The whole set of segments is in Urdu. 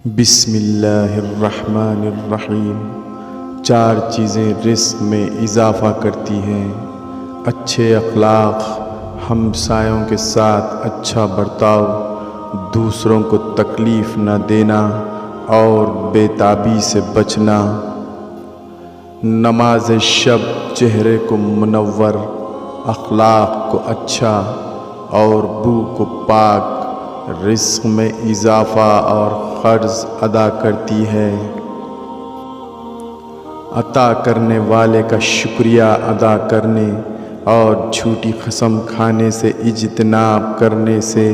بسم اللہ الرحمن الرحیم۔ چار چیزیں رزق میں اضافہ کرتی ہیں: اچھے اخلاق، ہمسایوں کے ساتھ اچھا برتاؤ، دوسروں کو تکلیف نہ دینا اور بے تابی سے بچنا۔ نماز شب چہرے کو منور، اخلاق کو اچھا اور بو کو پاک، رزق میں اضافہ اور قرض ادا کرتی ہے۔ عطا کرنے والے کا شکریہ ادا کرنے اور جھوٹی قسم کھانے سے اجتناب کرنے سے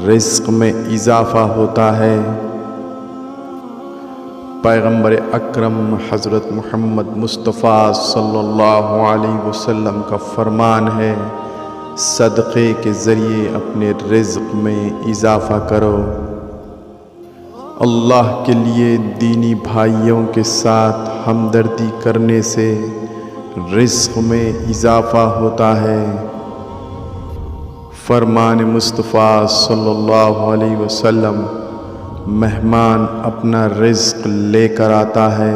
رزق میں اضافہ ہوتا ہے۔ پیغمبر اکرم حضرت محمد مصطفیٰ صلی اللہ علیہ وسلم کا فرمان ہے، صدقے کے ذریعے اپنے رزق میں اضافہ کرو۔ اللہ کے لیے دینی بھائیوں کے ساتھ ہمدردی کرنے سے رزق میں اضافہ ہوتا ہے۔ فرمان مصطفیٰ صلی اللہ علیہ وسلم، مہمان اپنا رزق لے کر آتا ہے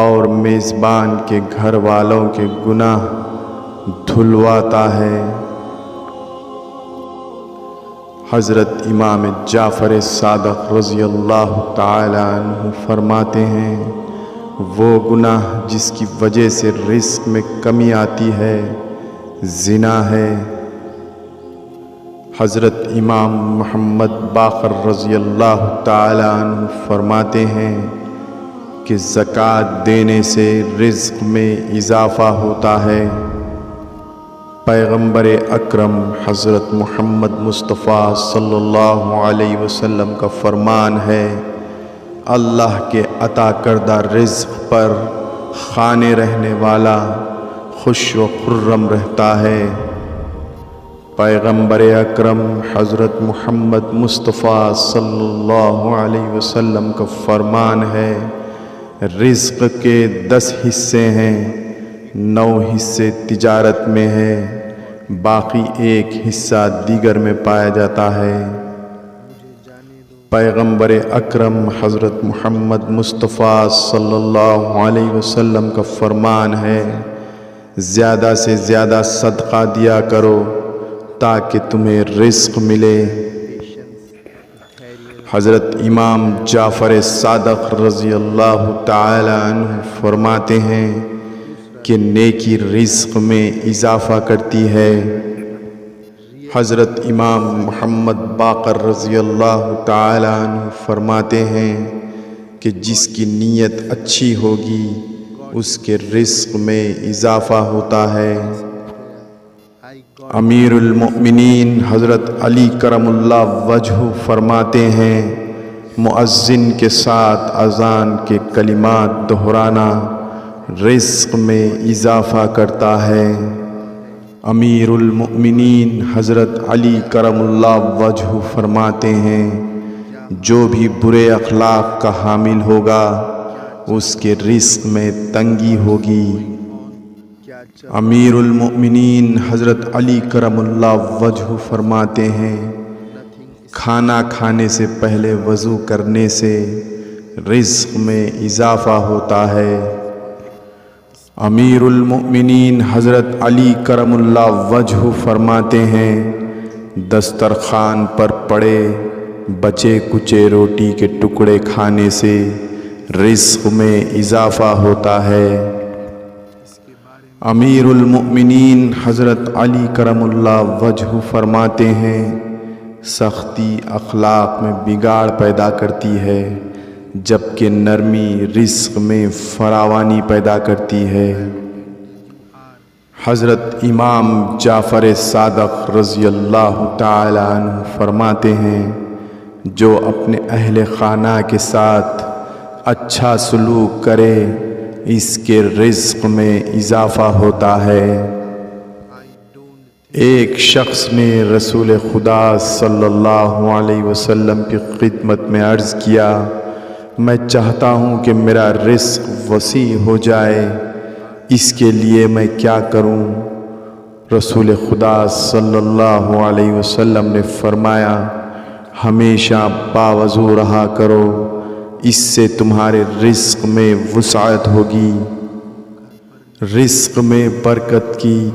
اور میزبان کے گھر والوں کے گناہ دھلواتا ہے۔ حضرت امام جعفر صادق رضی اللہ تعالی عنہ فرماتے ہیں، وہ گناہ جس کی وجہ سے رزق میں کمی آتی ہے زنا ہے۔ حضرت امام محمد باقر رضی اللہ تعالی عنہ فرماتے ہیں کہ زکوٰۃ دینے سے رزق میں اضافہ ہوتا ہے۔ پیغمبر اکرم حضرت محمد مصطفیٰ صلی اللہ علیہ وسلم کا فرمان ہے، اللہ کے عطا کردہ رزق پر خانے رہنے والا خوش و خرم رہتا ہے۔ پیغمبر اکرم حضرت محمد مصطفیٰ صلی اللہ علیہ وسلم کا فرمان ہے، رزق کے 10 حصے ہیں، 9 حصے تجارت میں ہے، باقی 1 حصہ دیگر میں پایا جاتا ہے۔ پیغمبر اکرم حضرت محمد مصطفیٰ صلی اللہ علیہ وسلم کا فرمان ہے، زیادہ سے زیادہ صدقہ دیا کرو تاکہ تمہیں رزق ملے۔ حضرت امام جعفر صادق رضی اللہ تعالی عنہ فرماتے ہیں کہ نیکی رزق میں اضافہ کرتی ہے۔ حضرت امام محمد باقر رضی اللہ تعالی عنہ فرماتے ہیں کہ جس کی نیت اچھی ہوگی اس کے رزق میں اضافہ ہوتا ہے۔ امیر المؤمنین حضرت علی کرم اللہ وجہہ فرماتے ہیں، مؤذن کے ساتھ اذان کے کلمات دہرانا رزق میں اضافہ کرتا ہے۔ امیر المؤمنین حضرت علی کرم اللہ وجہہ فرماتے ہیں، جو بھی برے اخلاق کا حامل ہوگا اس کے رزق میں تنگی ہوگی۔ امیر المؤمنین حضرت علی کرم اللہ وجہہ فرماتے ہیں، کھانا کھانے سے پہلے وضو کرنے سے رزق میں اضافہ ہوتا ہے۔ امیر المؤمنین حضرت علی کرم اللہ وجہہ فرماتے ہیں، دسترخوان پر پڑے بچے کچے روٹی کے ٹکڑے کھانے سے رزق میں اضافہ ہوتا ہے۔ امیر المؤمنین حضرت علی کرم اللہ وجہہ فرماتے ہیں، سختی اخلاق میں بگاڑ پیدا کرتی ہے جبکہ نرمی رزق میں فراوانی پیدا کرتی ہے۔ حضرت امام جعفر صادق رضی اللہ تعالی عنہ فرماتے ہیں، جو اپنے اہل خانہ کے ساتھ اچھا سلوک کرے اس کے رزق میں اضافہ ہوتا ہے۔ ایک شخص نے رسول خدا صلی اللہ علیہ وسلم کی خدمت میں عرض کیا، میں چاہتا ہوں کہ میرا رزق وسیع ہو جائے، اس کے لیے میں کیا کروں؟ رسول خدا صلی اللہ علیہ وسلم نے فرمایا، ہمیشہ باوضو رہا کرو اس سے تمہارے رزق میں وسعت ہوگی۔ رزق میں برکت کی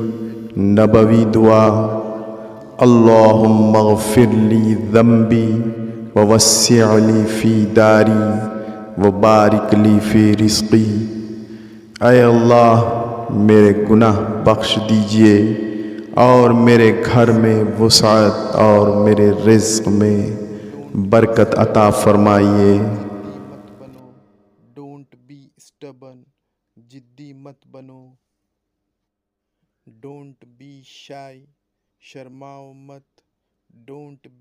نبوی دعا، اللہم اغفر لی ذنبی ووسع لی فی داری وبارک لی فی رزقی۔ اے اللہ میرے گناہ بخش دیجئے اور میرے گھر میں وسعت اور میرے رزق میں برکت عطا فرمائیے۔ جدی مت بنو، ڈونٹ بی اسٹبن، جدی مت بنو۔ ڈونٹ بی شائی، شرماؤ مت۔ Don't be